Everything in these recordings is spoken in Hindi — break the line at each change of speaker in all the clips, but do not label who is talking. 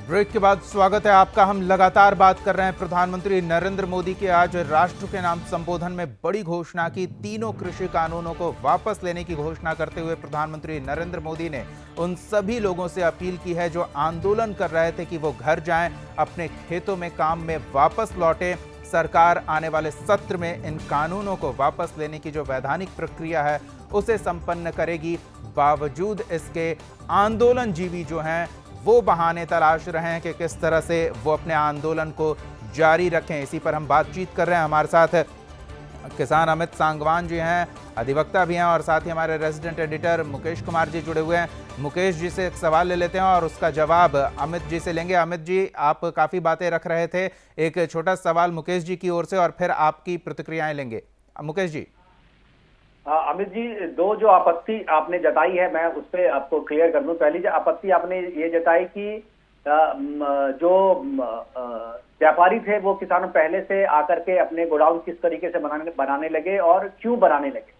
ब्रेक के बाद स्वागत है आपका। हम लगातार बात कर रहे हैं प्रधानमंत्री नरेंद्र मोदी के आज राष्ट्र के नाम संबोधन में बड़ी घोषणा की। तीनों कृषि कानूनों को वापस लेने की घोषणा करते हुए प्रधानमंत्री नरेंद्र मोदी ने उन सभी लोगों से अपील की है जो आंदोलन कर रहे थे कि वो घर जाएं, अपने खेतों में काम में वापस लौटें। सरकार आने वाले सत्र में इन कानूनों को वापस लेने की जो वैधानिक प्रक्रिया है उसे संपन्न करेगी। बावजूद इसके आंदोलनजीवी जो हैं वो बहाने तलाश रहे हैं कि किस तरह से वो अपने आंदोलन को जारी रखें। इसी पर हम बातचीत कर रहे हैं। हमारे साथ किसान अमित सांगवान जी हैं, अधिवक्ता भी हैं, और साथ ही हमारे रेजिडेंट एडिटर मुकेश कुमार जी जुड़े हुए हैं। मुकेश जी से एक सवाल ले लेते हैं और उसका जवाब अमित जी से लेंगे। अमित जी, आप काफ़ी बातें रख रहे थे, एक छोटा सवाल मुकेश जी की ओर से और फिर आपकी प्रतिक्रियाएं लेंगे। मुकेश जी।
अमित जी, दो जो आपत्ति आपने जताई है मैं उस पर आपको क्लियर कर दूं। पहली जो आपत्ति आपने ये जताई कि जो व्यापारी थे वो किसानों पहले से आकर के अपने गोडाउन किस तरीके से बनाने लगे और क्यों बनाने लगे।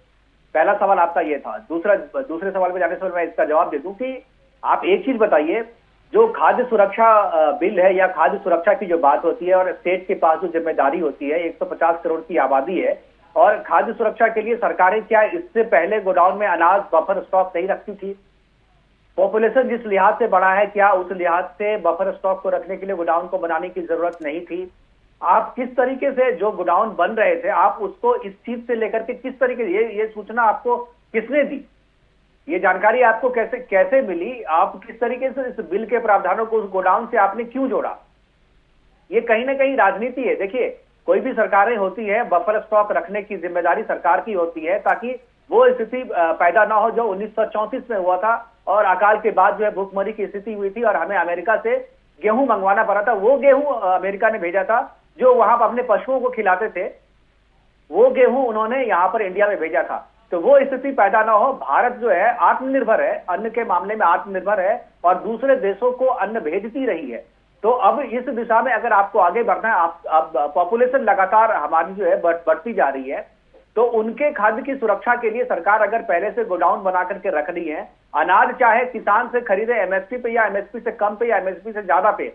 पहला सवाल आपका ये था। दूसरे सवाल पे जाने से मैं इसका जवाब दे दूं कि आप एक चीज बताइए, जो खाद्य सुरक्षा बिल है या खाद्य सुरक्षा की जो बात होती है और स्टेट के पास जो जिम्मेदारी होती है, 150 करोड़ की आबादी है और खाद्य सुरक्षा के लिए सरकारें क्या इससे पहले गोडाउन में अनाज बफर स्टॉक नहीं रखती थी? पॉपुलेशन जिस लिहाज से बढ़ा है, क्या उस लिहाज से बफर स्टॉक को रखने के लिए गोडाउन को बनाने की जरूरत नहीं थी? आप किस तरीके से जो गोडाउन बन रहे थे आप उसको इस चीज से लेकर के किस तरीके से ये सूचना आपको किसने दी? ये जानकारी आपको कैसे मिली? आप किस तरीके से इस बिल के प्रावधानों को उस गोडाउन से आपने क्यों जोड़ा? ये कहीं ना कहीं राजनीति है। देखिए, कोई भी सरकारें होती है, बफर स्टॉक रखने की जिम्मेदारी सरकार की होती है ताकि वो स्थिति पैदा ना हो जो 1934 में हुआ था और अकाल के बाद जो है भूखमरी की स्थिति हुई थी और हमें अमेरिका से गेहूं मंगवाना पड़ा था। वो गेहूं अमेरिका ने भेजा था जो वहां पर अपने पशुओं को खिलाते थे, वो गेहूं उन्होंने यहां पर इंडिया में भेजा था। तो वो स्थिति पैदा ना हो। भारत जो है आत्मनिर्भर है, अन्न के मामले में आत्मनिर्भर है और दूसरे देशों को अन्न भेजती रही है। तो अब इस दिशा में अगर आपको आगे बढ़ना है, आप पॉपुलेशन लगातार हमारी जो है बढ़ती जा रही है, तो उनके खाद्य की सुरक्षा के लिए सरकार अगर पहले से गोडाउन बना करके रख रही है, अनाज चाहे किसान से खरीदे एमएसपी पे या एमएसपी से कम पे या एमएसपी से ज्यादा पे,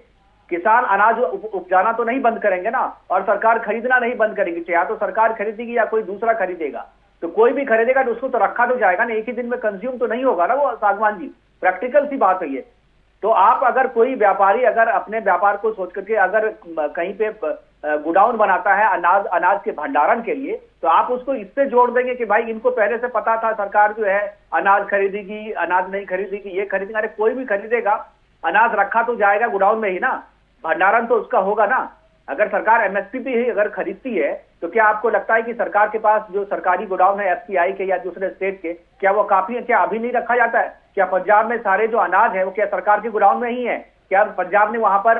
किसान अनाज उपजाना तो नहीं बंद करेंगे ना, और सरकार खरीदना नहीं बंद करेगी। या तो सरकार खरीदेगी या कोई दूसरा खरीदेगा। तो कोई भी खरीदेगा तो उसको तो रखा तो जाएगा ना, एक ही दिन में कंज्यूम तो नहीं होगा ना वो। सागवान जी, प्रैक्टिकल सी बात है ये। तो आप अगर कोई व्यापारी अगर अपने व्यापार को सोच करके अगर कहीं पे गोडाउन बनाता है अनाज के भंडारण के लिए, तो आप उसको इससे जोड़ देंगे कि भाई इनको पहले से पता था सरकार जो है अनाज खरीदेगी, अनाज नहीं खरीदेगी, ये खरीदेगा। अरे कोई भी खरीदेगा, अनाज रखा तो जाएगा गोडाउन में ही ना, भंडारण तो उसका होगा ना। अगर सरकार एमएसपी पे ही अगर खरीदती है तो क्या आपको लगता है कि सरकार के पास जो सरकारी गोडाउन है एफसीआई के या दूसरे स्टेट के, क्या वो काफी है? क्या अभी नहीं रखा जाता है? क्या पंजाब में सारे जो अनाज है वो क्या सरकार के गोडाउन में ही है? क्या पंजाब ने वहां पर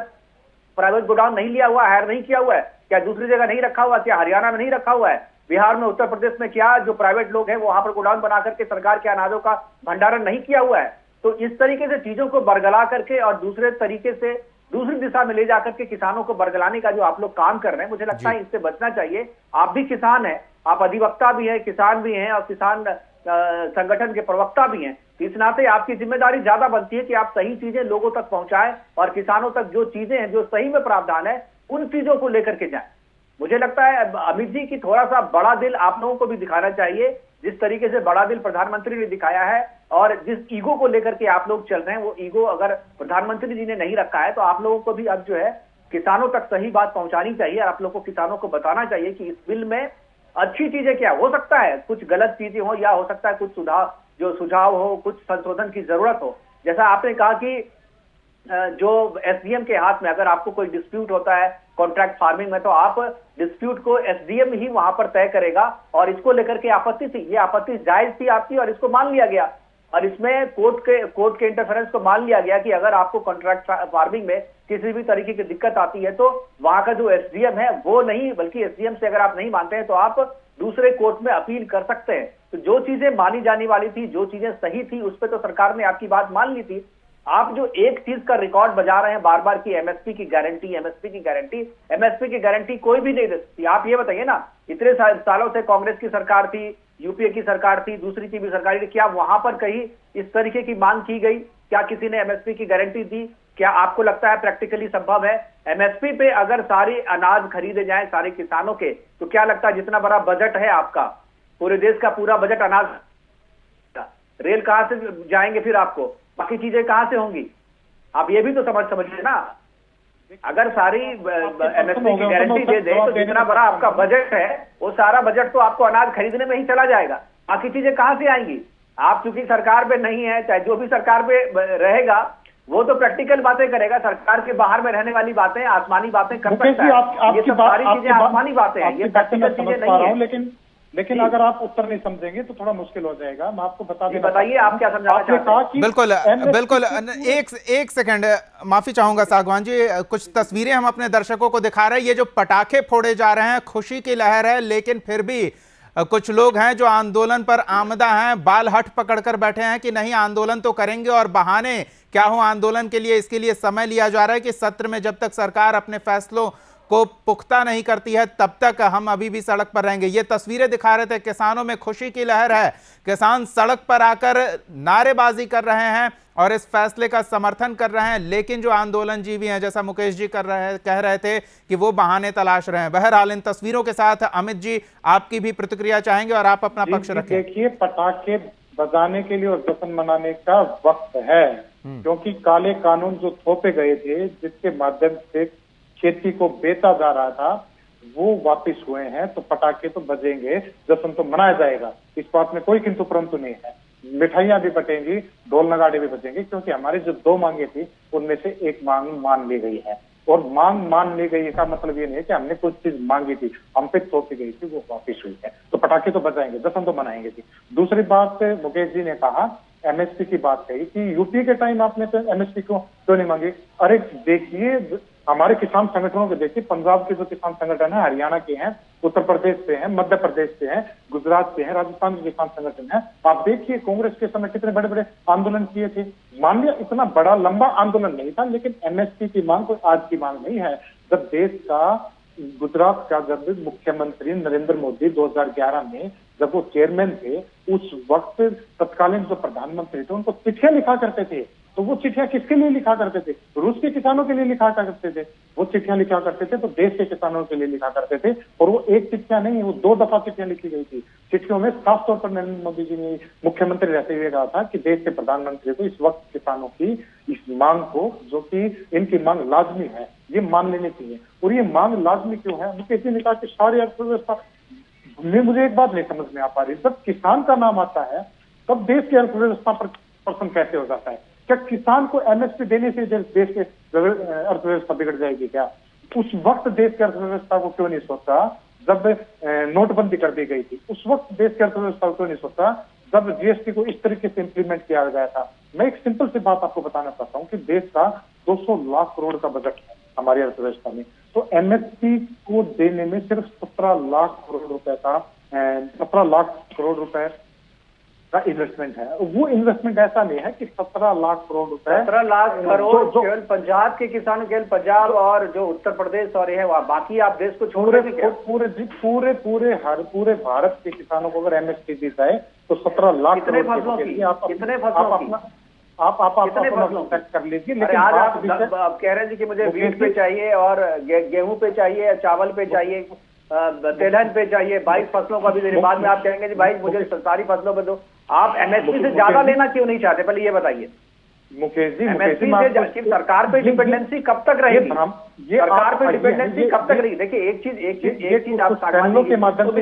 प्राइवेट गोडाउन नहीं लिया हुआ, हायर नहीं किया हुआ है? क्या दूसरी जगह नहीं रखा हुआ? क्या हरियाणा में नहीं रखा हुआ है? बिहार में, उत्तर प्रदेश में क्या जो प्राइवेट लोग हैं वहां पर गोडाउन बना करके सरकार के अनाजों का भंडारण नहीं किया हुआ है? तो इस तरीके से चीजों को बरगला करके और दूसरे तरीके से दूसरी दिशा में ले जाकर के किसानों को बरगलाने का जो आप लोग काम कर रहे हैं, मुझे लगता है इससे बचना चाहिए। आप भी किसान हैं, आप अधिवक्ता भी हैं, किसान भी हैं और किसान संगठन के प्रवक्ता भी हैं। इस नाते आपकी जिम्मेदारी ज्यादा बनती है कि आप सही चीजें लोगों तक पहुंचाएं और किसानों तक जो चीजें हैं, जो सही में प्रावधान है, उन चीजों को लेकर के जाएं। मुझे लगता है अमित जी की थोड़ा सा बड़ा दिल आप लोगों को भी दिखाना चाहिए। जिस तरीके से बड़ा दिल प्रधानमंत्री ने दिखाया है और जिस ईगो को लेकर के आप लोग चल रहे हैं, वो ईगो अगर प्रधानमंत्री जी ने नहीं रखा है तो आप लोगों को भी अब जो है किसानों तक सही बात पहुंचानी चाहिए। आप लोगों को किसानों को बताना चाहिए कि इस बिल में अच्छी चीजें क्या हो सकता है, कुछ गलत चीजें हो या हो सकता है कुछ सुझाव हो, कुछ संशोधन की जरूरत हो। जैसा आपने कहा कि जो एसडीएम के हाथ में अगर आपको कोई डिस्प्यूट होता है कॉन्ट्रैक्ट फार्मिंग में, तो आप डिस्प्यूट को एसडीएम ही वहां पर तय करेगा। और इसको लेकर के आपत्ति थी, ये आपत्ति जायज थी आपकी और इसको मान लिया गया। और इसमें कोर्ट के इंटरफेरेंस को मान लिया गया कि अगर आपको कॉन्ट्रैक्ट फार्मिंग में किसी भी तरीके की दिक्कत आती है तो वहां का जो एसडीएम है वो नहीं, बल्कि एसडीएम से अगर आप नहीं मानते हैं तो आप दूसरे कोर्ट में अपील कर सकते हैं। तो जो चीजें मानी जाने वाली थी, जो चीजें सही थी, उस पर तो सरकार ने आपकी बात मान ली थी। आप जो एक चीज का रिकॉर्ड बजा रहे हैं बार बार की एमएसपी की गारंटी, एमएसपी की गारंटी, एमएसपी की गारंटी कोई भी नहीं दे सकती। आप ये बताइए ना, इतने सालों से कांग्रेस की सरकार थी, यूपीए की सरकार थी, दूसरी की भी सरकार थी, क्या वहां पर कहीं इस तरीके की मांग की गई? क्या किसी ने एमएसपी की गारंटी दी? क्या आपको लगता है प्रैक्टिकली संभव है? एमएसपी पे अगर सारी अनाज खरीदे जाए सारे किसानों के, तो क्या लगता है जितना बड़ा बजट है आपका, पूरे देश का पूरा बजट अनाज, रेल कहां से जाएंगे, फिर आपको बाकी चीजें कहां से होंगी? आप ये भी तो समझिए ना। अगर सारी एमएसपी की गारंटी दे दे तो जितना बड़ा आपका बजट है वो सारा बजट तो आपको अनाज खरीदने में ही चला जाएगा, बाकी चीजें कहां से आएंगी? आप चूंकि सरकार पे नहीं है, चाहे जो भी सरकार पे रहेगा वो तो प्रैक्टिकल बातें करेगा, सरकार के बाहर में रहने वाली बातें, आसमानी बातें कर सकता है। ये सब सारी चीजें आसमानी बातें हैं, ये प्रैक्टिकल चीजें नहीं है।
लेकिन अगर आप उत्तर नहीं समझेंगे तो थोड़ा मुश्किल हो जाएगा। मैं आपको
बताइए आप क्या समझाना चाहते हैं?
बिल्कुल एक सेकंड माफी चाहूंगा सागवान जी, कुछ तस्वीरें हम अपने दर्शकों को दिखा रहे हैं। ये जो पटाखे फोड़े जा रहे हैं खुशी की लहर है, लेकिन फिर भी कुछ लोग हैं जो आंदोलन पर आमदा हैं, बाल हट पकड़कर बैठे हैं कि नहीं आंदोलन तो करेंगे, और बहाने क्या हो आंदोलन के लिए, इसके लिए समय लिया जा रहा है कि सत्र में जब तक सरकार अपने फैसलों को पुख्ता नहीं करती है तब तक हम अभी भी सड़क पर रहेंगे। ये तस्वीरें दिखा रहे थे, किसानों में खुशी की लहर है, किसान सड़क पर आकर नारेबाजी कर रहे हैं और इस फैसले का समर्थन कर रहे हैं, लेकिन जो आंदोलनजीवी हैं, जैसा मुकेश जी कह रहे थे कि वो बहाने तलाश रहे हैं। बहरहाल इन तस्वीरों के साथ अमित जी आपकी भी प्रतिक्रिया चाहेंगे और आप अपना पक्ष रखें।
देखिए, पटाखे बजाने के लिए और जश्न मनाने का वक्त है, क्योंकि काले कानून जो थोपे गए थे, जिसके माध्यम से खेती को बेचा जा रहा था, वो वापस हुए हैं, तो पटाखे तो बजेंगे, जश्न तो मनाया जाएगा, इस बात में कोई किंतु परंतु नहीं है। मिठाइयां भी बटेंगी, ढोल नगाड़े भी बजेंगे, क्योंकि हमारी जो 2 मांगे थी उनमें से एक मांग मान ली गई है। और मांग मान ली गई का मतलब ये नहीं है कि हमने कुछ चीज मांगी थी, हम पे थोपी गई थी, वो वापिस हुई है, तो पटाखे तो बजाएंगे, जश्न तो मनाएंगे थी। दूसरी बात, मुकेश जी ने कहा एमएसपी की बात कही कि यूपी के टाइम आपने तो एमएसपी क्यों नहीं मांगी। अरे देखिए, हमारे किसान संगठनों को देखिए, पंजाब के जो किसान संगठन है, हरियाणा के हैं, उत्तर प्रदेश से हैं, मध्य प्रदेश से हैं, गुजरात से हैं, राजस्थान के किसान संगठन है। आप देखिए कांग्रेस के समय कितने बड़े बड़े आंदोलन किए थे। मान लिया इतना बड़ा लंबा आंदोलन नहीं था, लेकिन एमएसपी की मांग कोई आज की मांग नहीं है। जब देश का गुजरात का जब मुख्यमंत्री नरेंद्र मोदी 2011 में जब वो चेयरमैन थे, उस वक्त तत्कालीन जो प्रधानमंत्री थे उनको चिट्ठियां लिखा करते थे, तो वो चिट्ठियां किसके लिए लिखा करते थे? रूस के किसानों के लिए लिखा करते थे। वो चिट्ठियां लिखा करते थे तो देश के किसानों के लिए लिखा करते थे, और वो एक चिट्ठियां नहीं, वो 2 दफा चिट्ठियां लिखी गई थी। चिट्ठियों में साफ तौर पर नरेंद्र मोदी जी ने मुख्यमंत्री रहते हुए कहा था कि देश के प्रधानमंत्री को इस वक्त किसानों की इस मांग को, जो कि इनकी मांग लाजमी है, ये मान लेनी चाहिए। और ये मांग लाजमी क्यों है? मुझे ने कहा कि सारी अर्थव्यवस्था में, मुझे एक बात नहीं समझ में आ पा रही, जब किसान का नाम आता है तब देश की अर्थव्यवस्था पर प्रश्न कैसे हो जाता है? क्या किसान को एमएसपी देने से देश के अर्थव्यवस्था बिगड़ जाएगी क्या? उस वक्त देश की अर्थव्यवस्था को क्यों नहीं सोचा जब नोटबंदी कर दी गई थी? उस वक्त देश की अर्थव्यवस्था को क्यों नहीं सोचा जब जीएसटी को इस तरीके से इंप्लीमेंट किया गया था? मैं एक सिंपल सी बात आपको बताना चाहता हूँ कि देश का 200 लाख करोड़ का बजट है हमारी अर्थव्यवस्था में, तो एमएसपी को देने में सिर्फ 17 लाख करोड़ रुपए का 17 लाख करोड़ रुपए का इन्वेस्टमेंट है। वो इन्वेस्टमेंट ऐसा नहीं है कि 17 लाख करोड़ रुपए,
17 लाख करोड़ केवल पंजाब के किसानों, केवल पंजाब और जो उत्तर प्रदेश और है, बाकी आप देश को छोड़ रहे हैं? पूरे भारत के किसानों को अगर एमएसपी दी जाए तो 17 लाख कितने फसलों की?
आप कर लीजिए। लेकिन
आज आप कह रहे हैं कि मुझे वीट पे चाहिए और गेहूं पे चाहिए, चावल पे चाहिए, तेलहन पे चाहिए, 22 फसलों का भी देने, बाद में आप कहेंगे जी भाई मुझे सारी फसलों पे दो। आप एमएसपी से ज्यादा लेना क्यों नहीं चाहते, पहले ये बताइए
मुकेश जी।
एमएसपी से सरकार पे डिपेंडेंसी कब तक रहेगी? सरकार पे डिपेंडेंसी कब तक रहेगी? देखिए एक चीज आप
के माध्यम से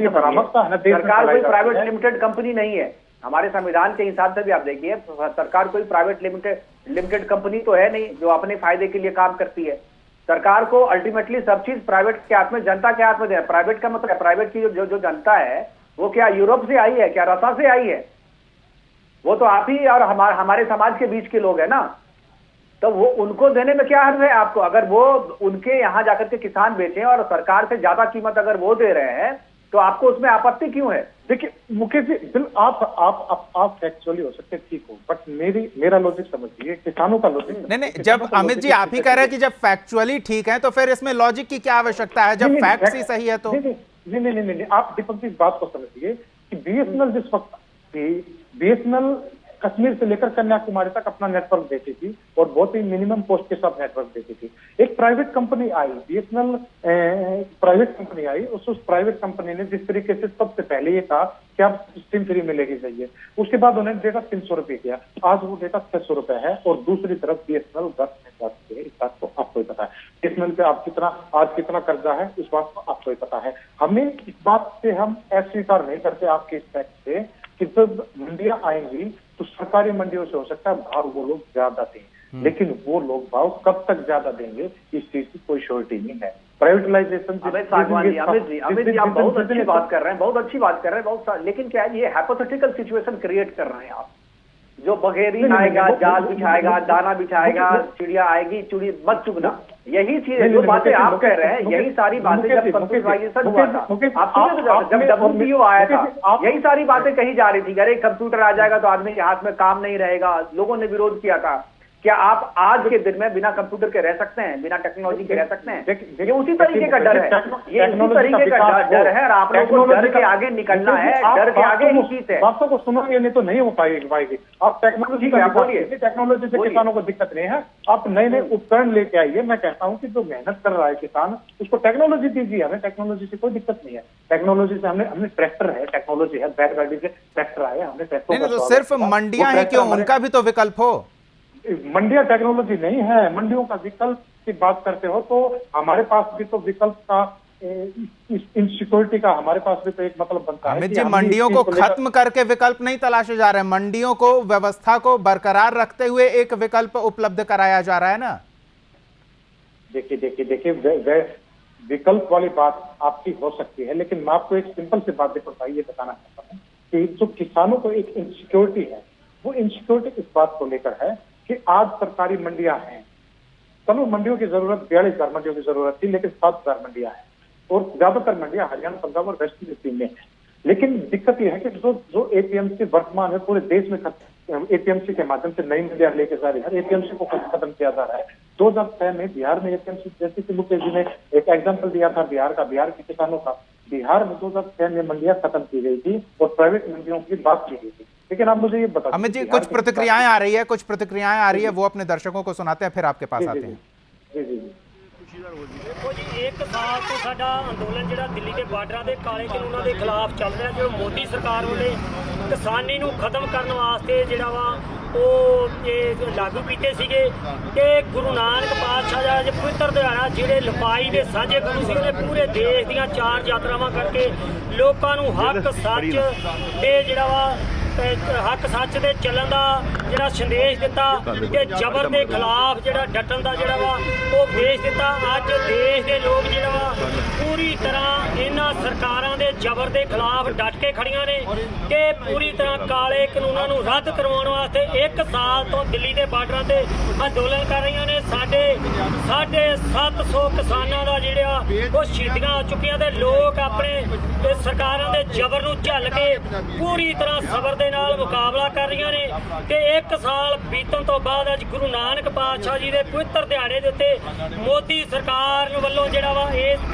सरकार कोई प्राइवेट लिमिटेड कंपनी नहीं है। हमारे संविधान के हिसाब से भी आप देखिए, सरकार कोई प्राइवेट लिमिटेड कंपनी तो है नहीं जो अपने फायदे के लिए काम करती है। सरकार को अल्टीमेटली सब चीज प्राइवेट के हाथ में, जनता के हाथ में दे। प्राइवेट का मतलब प्राइवेट की जो जनता है वो क्या यूरोप से आई है, क्या रसा से आई है? वो तो आप ही और हमारे समाज के बीच के लोग हैं ना, तो वो उनको देने में क्या हर्ज है आपको? अगर वो उनके यहाँ जाकर के किसान बेचें और सरकार से ज्यादा कीमत अगर वो दे रहे हैं तो आपको उसमें आपत्ति क्यों है?
देखिए मुकेश जी, आप फैक्चुअली हो सकते ठीक हो, बट मेरा लॉजिक समझिए, किसानों का लॉजिक
नहीं, जब अमित जी आप ही कह रहे हैं कि जब फैक्चुअली ठीक है तो फिर इसमें लॉजिक की क्या आवश्यकता है, जब फैक्ट्स ही सही है तो?
नहीं, आप दीपक जी इस बात को समझिए कि बीएसएनएल जिस वक्त बीएसएनएल कश्मीर से लेकर कन्याकुमारी तक अपना नेटवर्क देती थी और बहुत ही मिनिमम कॉस्ट के साथ नेटवर्क देती थी। एक प्राइवेट कंपनी आई, बीएसएनएल प्राइवेट कंपनी आई, उस प्राइवेट कंपनी ने जिस तरीके से सबसे पहले ये कहा कि आप सिम फ्री मिलेगी चाहिए, उसके बाद उन्होंने डेटा 300 रुपए किया, आज वो डेटा 600 रुपए है। और दूसरी तरफ बीएसएनएल 10 नेटवर्क है, इस बात को आपको ही पता है। बीएसएनएल पे आप आज कितना कर्जा है, इस बात को आपको ही पता है। हमें इस बात से हम अस्वीकार नहीं करते आपके इस फैक्ट से कि जब मंडियां आएंगी तो सरकारी मंडियों से हो सकता है भाव वो लोग ज्यादा दें, लेकिन वो लोग भाव कब तक ज्यादा देंगे इस चीज की कोई श्योरिटी नहीं है। प्राइवेटाइजेशन
अमित जी आप बहुत अच्छी बात कर रहे हैं, बहुत अच्छी बात कर रहे हैं, लेकिन क्या है, ये हाइपोथेटिकल सिचुएशन क्रिएट कर रहे हैं आप। जो बघेरी आएगा, जाल बिछाएगा, दाना बिछाएगा, चिड़िया आएगी, चुड़ी मत चुगना, यही चीजें जो बातें आप कह रहे हैं, यही सारी बातें जब कंप्यूटराइजेशन हुआ था, आप जब WTO आया था, यही सारी बातें कही जा रही थी। अरे कंप्यूटर आ जाएगा तो आदमी के हाथ में काम नहीं रहेगा, लोगों ने विरोध किया था। क्या आप आज के दिन में बिना कंप्यूटर के रह सकते हैं, बिना टेक्नोलॉजी के रह सकते हैं? ये उसी तरीके का डर है, ये उसी तरीके का डर है, और आप लोगों को डर के आगे निकलना है, डर के आगे ही जीत है।
बातों को सुनोगे नहीं तो नहीं हो पाएगी। आप टेक्नोलॉजी टेक्नोलॉजी से किसानों को दिक्कत नहीं है, आप नए नए उपकरण लेके आइए। मैं कहता हूँ कि जो मेहनत कर रहा है किसान, उसको टेक्नोलॉजी दीजिए, हमें टेक्नोलॉजी से कोई दिक्कत नहीं है। टेक्नोलॉजी से हमने ट्रैक्टर है, टेक्नोलॉजी है, बैलगाड़ी से ट्रैक्टर आए, हमने ट्रैक्टर।
तो सिर्फ मंडियां ही क्यों, उनका भी तो विकल्प हो।
मंडियां टेक्नोलॉजी नहीं है, मंडियों का विकल्प की बात करते हो तो हमारे पास भी तो विकल्प का, इनसिक्योरिटी का हमारे पास भी तो एक मतलब बनता है।
अमित जी, मंडियों को खत्म करके विकल्प नहीं तलाशे जा रहे हैं, मंडियों को, व्यवस्था को बरकरार रखते हुए एक विकल्प उपलब्ध कराया जा रहा है ना।
देखिए विकल्प वाली बात आपकी हो सकती है, लेकिन मैं आपको एक सिंपल सी बात ये बताना चाहता हूँ कि जो किसानों को एक इनसिक्योरिटी है, वो इनसिक्योरिटी इस बात को लेकर है कि आज सरकारी मंडियां हैं। चलो मंडियों की जरूरत 42,000 मंडियों की जरूरत थी, लेकिन 7,000 मंडियां हैं और ज्यादातर मंडियां हरियाणा, पंजाब और वेस्ट यूपी में है। लेकिन दिक्कत यह है कि जो एपीएमसी वर्तमान में पूरे देश में एपीएमसी के माध्यम से नई मंडियां लेके जा रही है, एपीएमसी को खत्म किया जा रहा है। 2006 में बिहार में एपीएमसी, जैसे कि मुकेश जी ने एक एग्जाम्पल दिया था बिहार के किसानों का, बिहार में 2006 में मंडियां खत्म की गई थी और प्राइवेट मंडियों की बात की गई थी। लेकिन आप मुझे ये बता,
अमित जी कुछ प्रतिक्रियाएं आ रही है, वो अपने दर्शकों को सुनाते हैं, फिर आपके पास आते हैं।
जी
देखो जी, एक साल तो साडा अंदोलन जिहड़ा दिल्ली के बार्डर के काले कानूनों के खिलाफ चल रहा, जो मोदी सरकार वाले किसानी नूं खत्म करने वास्ते जिहड़ा वा लागू कीते सीगे कि गुरु नानक पातशाह दा जो पवित्र दिहाड़ा, जिहड़े लपाई दे साझे गुरु सी, उहने पूरे देश दीयां 4 यात्रावां करके लोकां नूं हक सच ते जिहड़ा वा हक सच दे चलन का जिहड़ा संदेश दिता कि जबर के खिलाफ जिहड़ा डटन का जिहड़ा वा वो भेज दिता। अज देश के लोग जिहड़ा वा पूरी तरह इन्हां सरकारां दे जबर के खिलाफ डट के खड़ियां ने कि पूरी तरह काले कानूनां नूं रद्द करवाउण वास्ते 1 साल तो दिल्ली के बार्डरां ते अंदोलन कर रही ने। साढ़े 750 किसानां दा जिहड़ा वो शहीदियां हो चुकियां ते लोग अपने सरकारां दे जबर नूं झल के पूरी तरह सबर नाल मुकाबला कर रही ने कि 1 साल बीतण तो बाद अज गुरु नानक पातशाह जी के पवित्र दिहाड़े दे उत्ते मोदी सरकार वालों जिहड़ा वा इस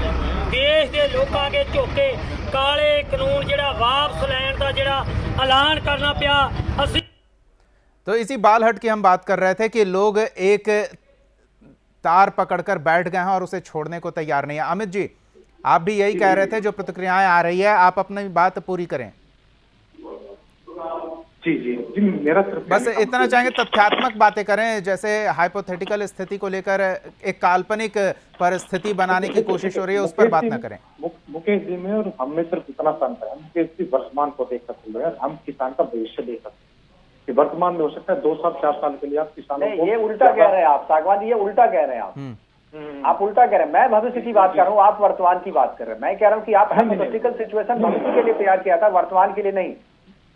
देश के लोकां अगे झुक के काले कानून जिहड़ा वापस लैण दा जिहड़ा ऐलान करना पिया। असीं
तो इसी बालहट की हम बात कर रहे थे कि लोग एक तार पकड़कर बैठ गए हैं और उसे छोड़ने को तैयार नहीं है। अमित जी, आप भी यही कह रहे थे, जो प्रतिक्रियाएं आ रही है आप अपनी बात पूरी करें।
जी मेरा
बस इतना चाहेंगे, तथ्यात्मक बातें करें, जैसे हाइपोथेटिकल स्थिति को लेकर एक काल्पनिक परिस्थिति बनाने की कोशिश हो रही है, उस पर बात ना करें।
मुकेश जी में और हम में सिर्फ इतना अंतर है, मुकेश जी वर्तमान को देख सकते हैं, हम किसान का भविष्य देख सकते हैं कि वर्तमान में हो सकता है 2 साल 4 साल के लिए आप किसानों को,
ये उल्टा कह रहे हैं आप सागवान, ये उल्टा कह रहे हैं आप उल्टा कह रहे हैं। मैं भविष्य की बात कर रहा हूँ, आप वर्तमान की बात कर रहे हैं। मैं कह रहा हूँ कि आप हाइपोथेटिकल सिचुएशन भविष्य के लिए तैयार किया था, वर्तमान के लिए नहीं।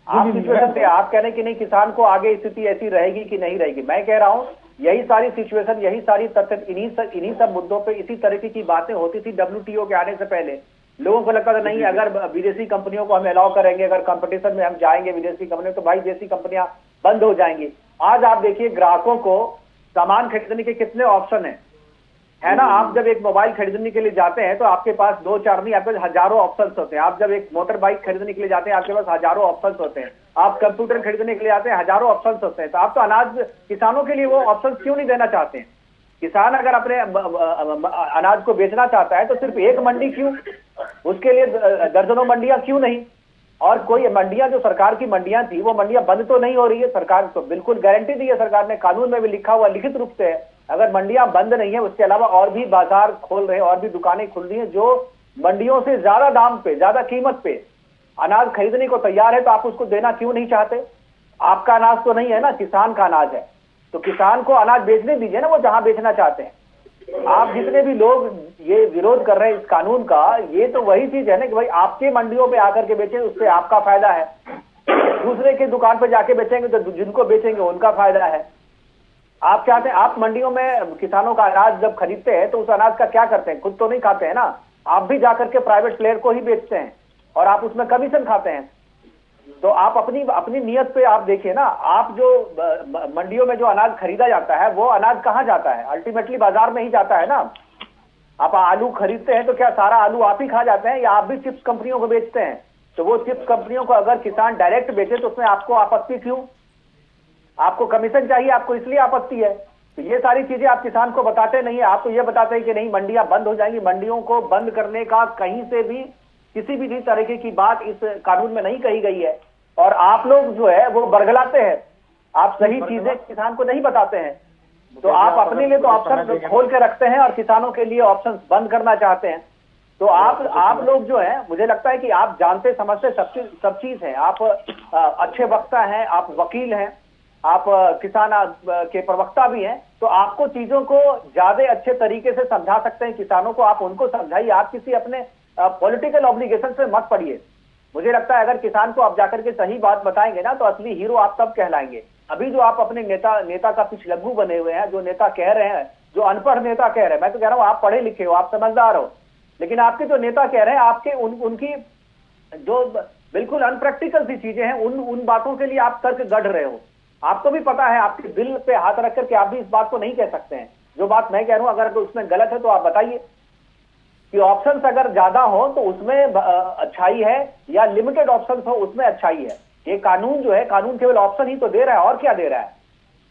आप सिचुएशन पे आप कह रहे हैं कि नहीं, किसान को आगे स्थिति ऐसी रहेगी कि नहीं रहेगी। मैं कह रहा हूँ यही सारी सिचुएशन, यही सारी तथ्य, इन्हीं सब मुद्दों पे इसी तरीके की बातें होती थी WTO के आने से पहले। लोगों को लगता था नहीं, अगर विदेशी कंपनियों को हम अलाउ करेंगे, अगर कंपटीशन में हम जाएंगे विदेशी कंपनियों, तो भाई देसी कंपनियां बंद हो जाएंगी। आज आप देखिए ग्राहकों को सामान खरीदने के कितने ऑप्शन है ना। आप जब एक मोबाइल खरीदने के लिए जाते हैं तो आपके पास 2-4 नहीं, आपके पास हजारों ऑप्शंस होते हैं। आप जब एक मोटर बाइक खरीदने के लिए जाते हैं, आपके पास हजारों ऑप्शंस होते हैं। आप कंप्यूटर खरीदने के लिए आते हैं, हजारों ऑप्शंस होते हैं। तो आप तो अनाज किसानों के लिए वो ऑप्शंस क्यों नहीं देना चाहते हैं? किसान अगर अपने अनाज को बेचना चाहता है तो सिर्फ एक मंडी क्यों, उसके लिए दर्जनों मंडियां क्यों नहीं? और कोई मंडियां, जो सरकार की मंडियां थी, वो मंडियां बंद तो नहीं हो रही है। सरकार तो बिल्कुल गारंटी दी है, सरकार ने कानून में भी लिखा हुआ लिखित रूप से है, अगर मंडियां बंद नहीं है, उसके अलावा और भी बाजार खोल रहे हैं, और भी दुकानें खुल रही हैं जो मंडियों से ज्यादा दाम पे, ज्यादा कीमत पे अनाज खरीदने को तैयार है, तो आप उसको देना क्यों नहीं चाहते? आपका अनाज तो नहीं है ना, किसान का अनाज है, तो किसान को अनाज बेचने दीजिए ना, वो जहां बेचना चाहते हैं। आप जितने भी लोग ये विरोध कर रहे हैं इस कानून का, ये तो वही चीज है ना कि भाई आपके मंडियों पे आकर के बेचें, उससे आपका फायदा है। दूसरे की दुकान पे जाके बेचेंगे तो जिनको बेचेंगे उनका फायदा है। आप चाहते हैं, आप मंडियों में किसानों का अनाज जब खरीदते हैं तो उस अनाज का क्या करते हैं? खुद तो नहीं खाते हैं ना, आप भी जाकर के प्राइवेट प्लेयर को ही बेचते हैं और आप उसमें कमीशन खाते हैं। तो आप अपनी नियत पे आप देखिए ना, आप जो मंडियों में जो अनाज खरीदा जाता है वो अनाज कहाँ जाता है? अल्टीमेटली बाजार में ही जाता है ना। आप आलू खरीदते हैं तो क्या सारा आलू आप ही खा जाते हैं, या आप भी चिप्स कंपनियों को बेचते हैं? तो वो चिप्स कंपनियों को अगर किसान डायरेक्ट बेचे तो उसमें आपको आपत्ति क्यों? आपको कमीशन चाहिए, आपको इसलिए आपत्ति है। तो ये सारी चीजें आप किसान को बताते नहीं है। आप तो ये बताते हैं कि नहीं मंडियां बंद हो जाएंगी। मंडियों को बंद करने का कहीं से भी किसी भी तरीके की बात इस कानून में नहीं कही गई है, और आप लोग जो है वो बरगलाते हैं, आप सही चीजें किसान को नहीं बताते हैं। तो आप अपने लिए तो ऑप्शन खोल के रखते हैं और किसानों के लिए ऑप्शन बंद करना चाहते हैं। तो आप लोग जो है, मुझे लगता है कि आप जानते समझते सब चीज है। आप अच्छे वक्ता हैं, आप वकील हैं, आप किसान के प्रवक्ता भी हैं, तो आपको चीजों को ज्यादा अच्छे तरीके से समझा सकते हैं किसानों को। आप उनको समझाइए, आप किसी अपने पॉलिटिकल ऑब्लिगेशन से मत पड़िए। मुझे लगता है अगर किसान को आप जाकर के सही बात बताएंगे ना, तो असली हीरो आप तब कहलाएंगे। अभी जो आप अपने नेता का पिछलग्गू बने हुए हैं, जो नेता कह रहे हैं, जो अनपढ़ नेता कह रहे हैं, मैं तो कह रहा हूं आप पढ़े लिखे हो, आप समझदार हो, लेकिन आपके जो नेता कह रहे हैं, आपके उनकी जो बिल्कुल अनप्रैक्टिकल सी चीजें हैं, उन बातों के लिए आप तर्क गढ़ रहे हो। आपको भी पता है, आपके दिल पे हाथ रख करके आप भी इस बात को नहीं कह सकते हैं। जो बात मैं कह रहा हूं अगर उसमें गलत है तो आप बताइए कि ऑप्शंस अगर ज्यादा हो तो उसमें अच्छाई है, या लिमिटेड ऑप्शंस हो उसमें अच्छाई है। ये कानून जो है, कानून केवल ऑप्शन ही तो दे रहा है, और क्या दे रहा है?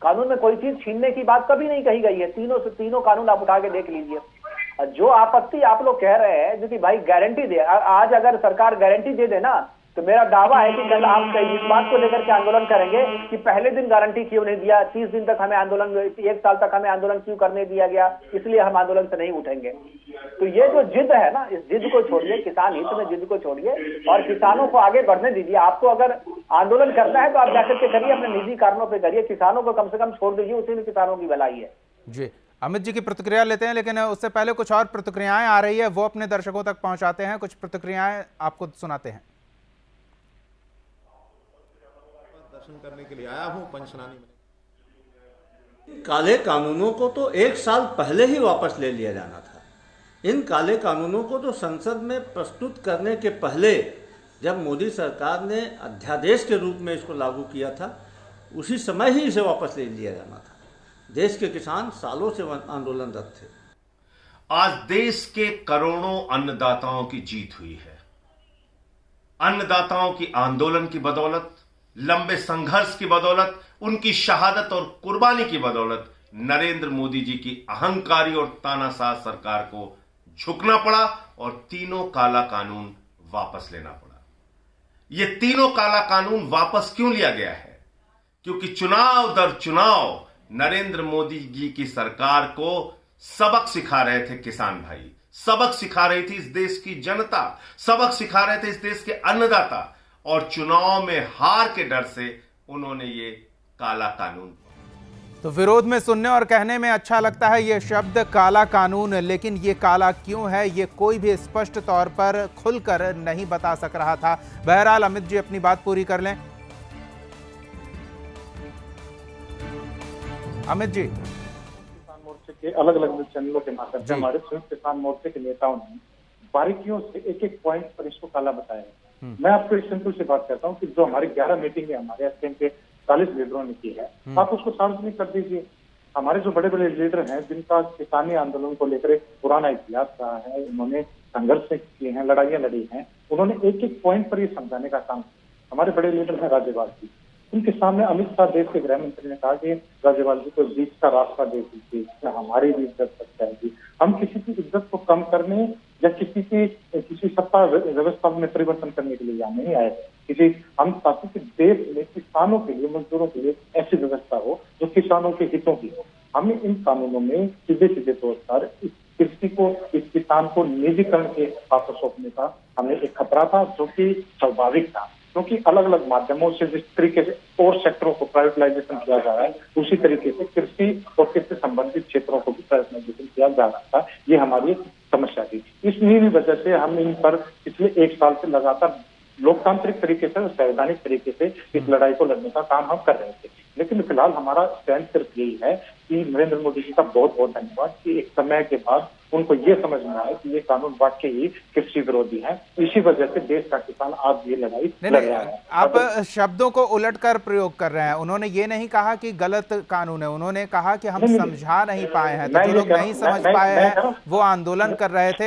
कानून में कोई चीज छीनने की बात कभी नहीं कही गई है। तीनों कानून आप उठा के देख लीजिए। जो आपत्ति आप लोग कह रहे हैं, जो कि भाई गारंटी दे, आज अगर सरकार गारंटी दे देना, तो मेरा दावा है कि कल आप इस बात को लेकर के आंदोलन करेंगे कि पहले दिन गारंटी क्यों नहीं दिया, 30 दिन तक हमें आंदोलन, 1 साल तक हमें आंदोलन क्यों करने दिया गया, इसलिए हम आंदोलन से नहीं उठेंगे। तो ये जो जिद है ना, इस जिद को छोड़िए, किसान हित में जिद को छोड़िए और किसानों को आगे बढ़ने दीजिए। आपको अगर आंदोलन करना है तो आप जाकर के करिए, अपने निजी कारणों पर करिए, किसानों को कम से कम छोड़ दीजिए, उसी में किसानों की भलाई है।
जी, अमित जी की प्रतिक्रिया लेते हैं, लेकिन उससे पहले कुछ और प्रतिक्रियाएं आ रही है, वो अपने दर्शकों तक पहुंचाते हैं। कुछ प्रतिक्रियाएं आपको सुनाते हैं।
दर्शन करने के लिए आया हूं पंचनानी में।
काले कानूनों को तो 1 साल पहले ही वापस ले लिया जाना था। इन काले कानूनों को तो संसद में प्रस्तुत करने के पहले, जब मोदी सरकार ने अध्यादेश के रूप में इसको लागू किया था, उसी समय ही इसे वापस ले लिया जाना था। देश के किसान सालों से आंदोलनरत थे।
आज देश के करोड़ों अन्नदाताओं की जीत हुई है। अन्नदाताओं की आंदोलन की बदौलत, लंबे संघर्ष की बदौलत, उनकी शहादत और कुर्बानी की बदौलत नरेंद्र मोदी जी की अहंकारी और तानाशाह सरकार को झुकना पड़ा और तीनों काला कानून वापस लेना पड़ा। ये तीनों काला कानून वापस क्यों लिया गया है? क्योंकि चुनाव दर चुनाव नरेंद्र मोदी जी की सरकार को सबक सिखा रहे थे किसान भाई, सबक सिखा रही थी इस देश की जनता, सबक सिखा रहे थे इस देश के अन्नदाता, और चुनाव में हार के डर से उन्होंने ये काला कानून।
तो विरोध में सुनने और कहने में अच्छा लगता है ये शब्द काला कानून, लेकिन ये काला क्यों है ये कोई भी स्पष्ट तौर पर खुलकर नहीं बता सक रहा था। बहरहाल अमित जी अपनी बात पूरी कर लें। अमित जी,
किसान मोर्चे के अलग अलग चैनलों के माध्यम से हमारे संयुक्त किसान मोर्चे के नेताओं ने बारीकियों से एक एक पॉइंट पर इसको काला बताया है। मैं आपको एक सिंपल से बात कहता हूँ कि जो हमारी 11 मीटिंग है हमारे एसकेएम के 40 लीडरों ने की है, आप उसको सार्वजनिक कर दीजिए। हमारे जो बड़े बड़े लीडर हैं, जिनका किसानी आंदोलन को लेकर एक पुराना इतिहास रहा है, उन्होंने संघर्ष किए हैं, लड़ाइयां लड़ी हैं, उन्होंने एक एक पॉइंट पर ये समझाने का काम किया। हमारे बड़े लीडर हैं राज्यपाल जी, उनके सामने अमित शाह देश के गृह मंत्री ने कहा कि राज्यपाल जी को बीच का रास्ता दे दीजिए, हमारी भी इज्जत बच जाएगी। हम किसी की इज्जत को कम करने या किसी सत्ता व्यवस्था में परिवर्तन करने के लिए यहाँ नहीं आए। हम चाहते कि देश में किसानों के लिए, मजदूरों के लिए ऐसी व्यवस्था हो जो किसानों के हितों की हो। हमें इन कानूनों में सीधे सीधे तौर पर इस किसान को निजीकरण के हाथों सौंपने का हमें एक खतरा था, जो कि स्वाभाविक था, क्योंकि अलग अलग माध्यमों से जिस तरीके से और सेक्टरों को प्राइवेटाइजेशन किया जा रहा है, उसी तरीके से कृषि और कृषि संबंधित क्षेत्रों को भी प्राइवेटाइजेशन किया जा रहा था। ये हमारी समस्या थी। इसी वजह से हम इन पर पिछले 1 साल से लगातार लोकतांत्रिक तरीके से और संवैधानिक तरीके से इस लड़ाई को लड़ने का काम हम कर रहे थे। लेकिन फिलहाल हमारा स्टैंड सिर्फ यही है कि नरेंद्र मोदी जी का बहुत बहुत धन्यवाद कि एक समय के बाद उनको ये समझ में आया कि ये कानून वाकई ही कृषि विरोधी है। इसी वजह से देश का किसान आज ये लड़ाई लड़ रहा है।
आप शब्दों को उलटकर प्रयोग कर रहे हैं। उन्होंने ये नहीं कहा कि गलत कानून है, उन्होंने कहा कि हम समझा नहीं पाए हैं, तो जो लोग नहीं समझ पाए हैं वो आंदोलन कर रहे थे।